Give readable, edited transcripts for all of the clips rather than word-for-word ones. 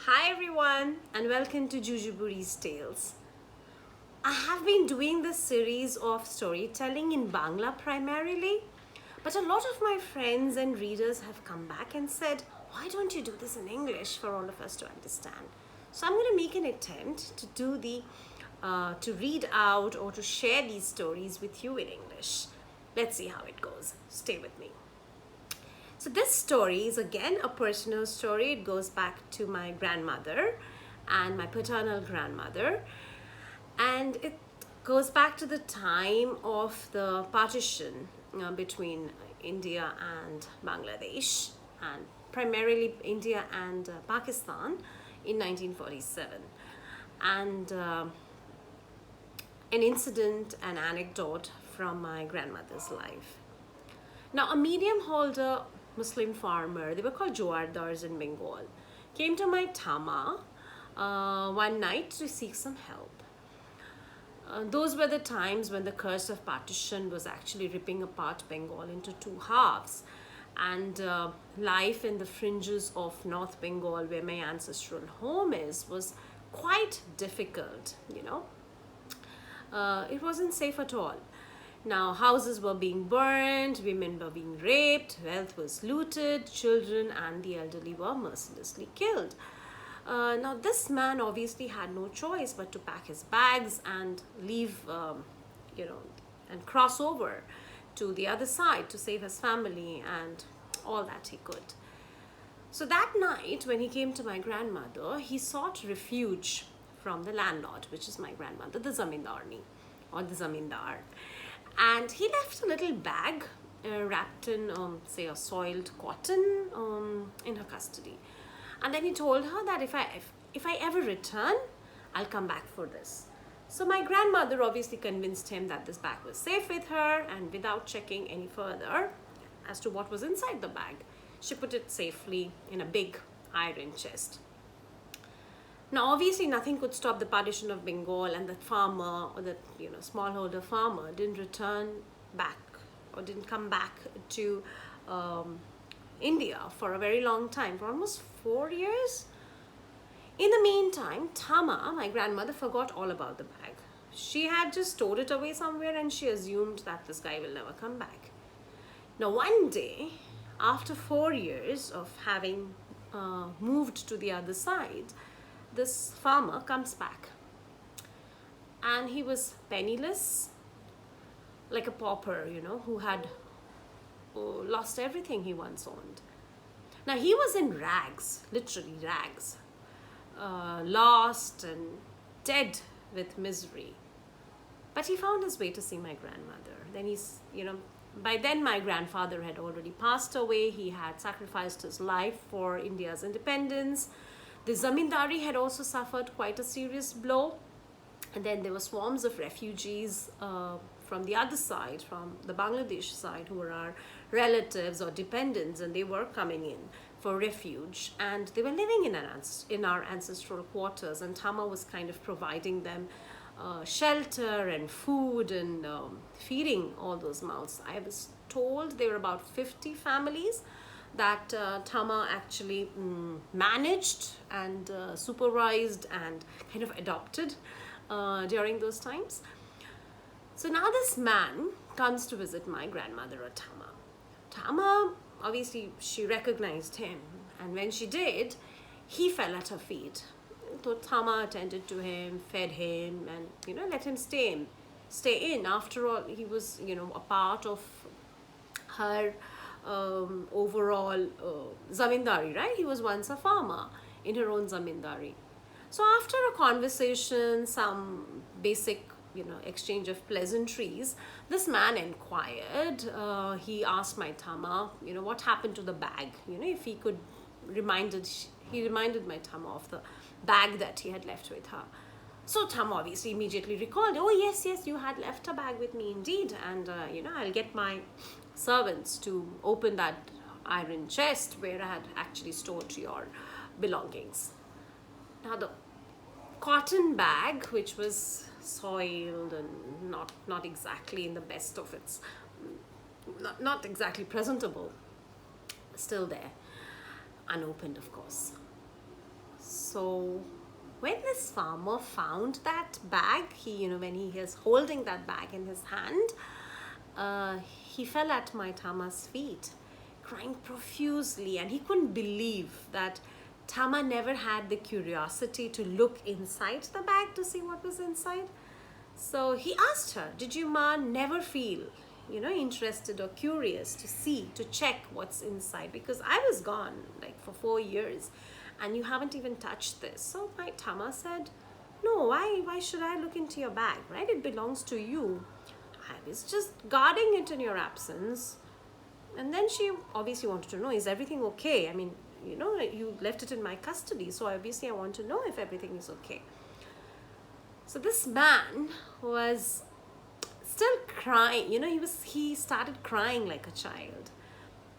Hi everyone and welcome to Jujuburi's Tales. I have been doing this series of storytelling in Bangla primarily, but a lot of my friends and readers have come back and said, why don't you do this in English for all of us to understand? So I'm going to make an attempt to to read out or to share these stories with you in English. Let's see how it goes. Stay with me. So this story is again a personal story. It goes back to my grandmother and my paternal grandmother. And it goes back to the time of the partition between India and Bangladesh, and primarily India and Pakistan in 1947. And an incident, an anecdote from my grandmother's life. Now, a medium holder Muslim farmer, they were called Joardars in Bengal, came to my Tama one night to seek some help. Those were the times when the curse of partition was actually ripping apart Bengal into two halves. And life in the fringes of North Bengal, where my ancestral home is, was quite difficult, It wasn't safe at all. Now, houses were being burned, women were being raped, wealth was looted, children and the elderly were mercilessly killed. Now, this man obviously had no choice but to pack his bags and leave, and cross over to the other side to save his family and all that he could. So that night, when he came to my grandmother, he sought refuge from the landlord, which is my grandmother, the zamindarni or the zamindar. And he left a little bag wrapped in, say, a soiled cotton in her custody. And then he told her that if I ever return, I'll come back for this. So my grandmother obviously convinced him that this bag was safe with her, and without checking any further as to what was inside the bag, she put it safely in a big iron chest. Now, obviously, nothing could stop the partition of Bengal, and the farmer or the smallholder farmer didn't return back or didn't come back to India for a very long time, for almost 4 years. In the meantime, Tama, my grandmother, forgot all about the bag. She had just stored it away somewhere, and she assumed that this guy will never come back. Now, one day, after 4 years of having moved to the other side, this farmer comes back, and he was penniless, like a pauper, who had lost everything he once owned. Now, he was in rags, literally rags, lost and dead with misery. But he found his way to see my grandmother. By then my grandfather had already passed away. He had sacrificed his life for India's independence. The zamindari had also suffered quite a serious blow. And then there were swarms of refugees from the other side, from the Bangladesh side, who were our relatives or dependents, and they were coming in for refuge. And they were living in our ancestral quarters, and Tama was kind of providing them shelter and food and feeding all those mouths. I was told there were about 50 families that Tama actually managed and supervised and kind of adopted during those times. So now this man comes to visit my grandmother at Tama. Tama, obviously, she recognized him, and when she did, he fell at her feet. So Tama attended to him, fed him, and let him stay in. After all, he was a part of her overall zamindari, right? He was once a farmer in her own zamindari. So after a conversation, some basic exchange of pleasantries, this man inquired. He asked my Tama, what happened to the bag? If he could he reminded my Tama of the bag that he had left with her. So Tama obviously immediately recalled, oh yes, you had left a bag with me indeed, and I'll get my servants to open that iron chest where I had actually stored your belongings. Now the cotton bag, which was soiled and not exactly in the best of its, not exactly presentable, still there, unopened of course. So when this farmer found that bag, when he is holding that bag in his hand, he fell at my Tama's feet, crying profusely, and he couldn't believe that Tama never had the curiosity to look inside the bag to see what was inside. So he asked her, "Did you, ma, never feel, interested or curious to see, to check what's inside? Because I was gone like for 4 years and you haven't even touched this." So my Tama said, "No, why should I look into your bag, right? It belongs to you. I was just guarding it in your absence." And then she obviously wanted to know, is everything okay? I mean, you left it in my custody, so obviously I want to know if everything is okay. So this man was still crying, he started crying like a child.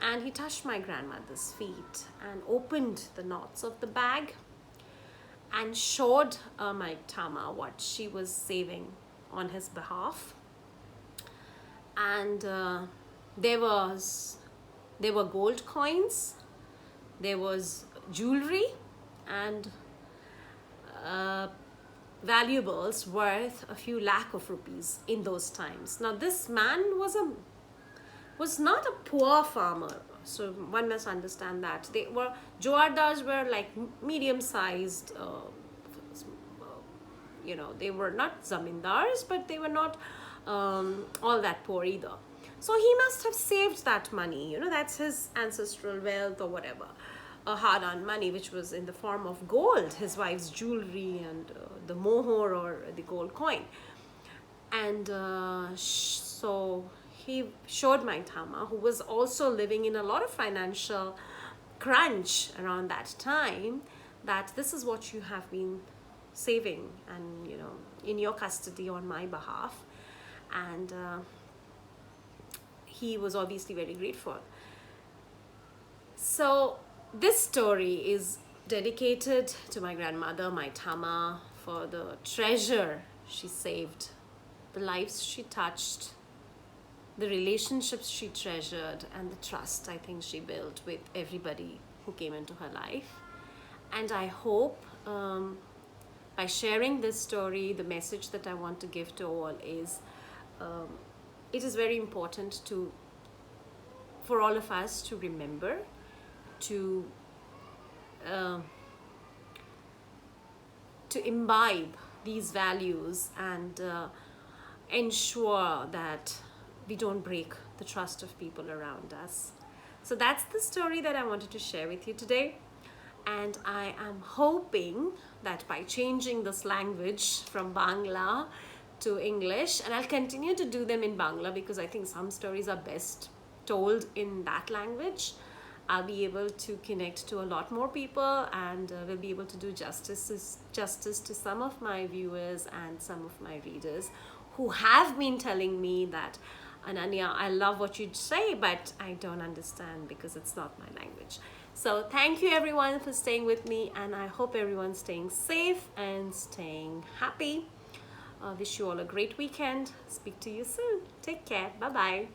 And he touched my grandmother's feet and opened the knots of the bag and showed my Tama what she was saving on his behalf. And there were gold coins, there was jewelry, and valuables worth a few lakh of rupees in those times. Now this man was not a poor farmer, so one must understand that. Jawardars were like medium-sized, they were not zamindars, but they were not all that poor either. So he must have saved that money, that's his ancestral wealth or whatever, a hard-earned money, which was in the form of gold, his wife's jewelry and the mohor or the gold coin. And so he showed my Tama, who was also living in a lot of financial crunch around that time, that this is what you have been saving and, in your custody on my behalf. And he was obviously very grateful. So this story is dedicated to my grandmother, my Tama, for the treasure she saved, the lives she touched, the relationships she treasured, and the trust I think she built with everybody who came into her life. And I hope by sharing this story, the message that I want to give to all is it is very important for all of us to remember to imbibe these values and ensure that we don't break the trust of people around us. So that's the story that I wanted to share with you today. And I am hoping that by changing this language from Bangla to English, and I'll continue to do them in Bangla because I think some stories are best told in that language, I'll be able to connect to a lot more people, and will be able to do justice to some of my viewers and some of my readers who have been telling me that, "Ananya, I love what you say, but I don't understand because it's not my language." So thank you everyone for staying with me, and I hope everyone's staying safe and staying happy. Wish you all a great weekend. Speak to you soon. Take care. Bye-bye.